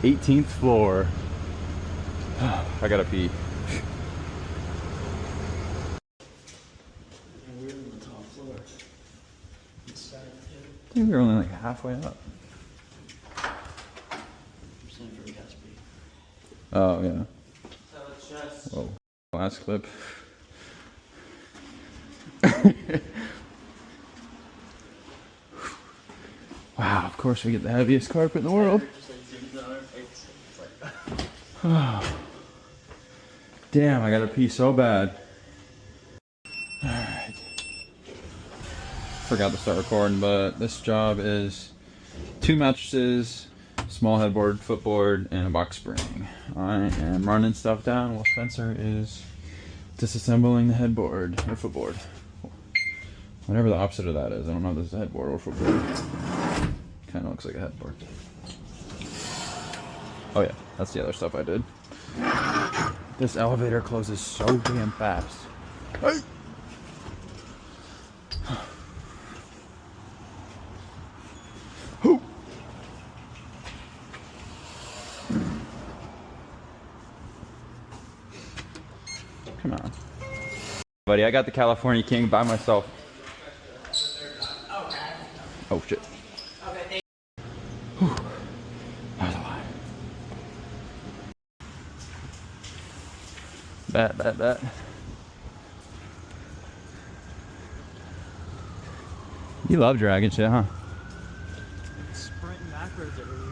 18th floor. I gotta pee. We're in the top floor. It's I think we were only like halfway up. Oh, yeah. Whoa. Last clip. Wow, of course we get the heaviest carpet in the world. Oh. Damn, I gotta pee so bad. Alright. Forgot to start recording, but this job is 2 mattresses, small headboard, footboard, and a box spring. I am running stuff down while Spencer is disassembling the headboard or footboard. Whatever the opposite of that is. I don't know if this is a headboard or footboard. Kind of looks like a headboard. Oh yeah, that's the other stuff I did. This elevator closes so damn fast. Hey! Come on. Buddy, I got the California King by myself. Oh shit. Okay, whew. That was a lot. Bet. You love dragging shit, huh? sprinting backwards everywhere.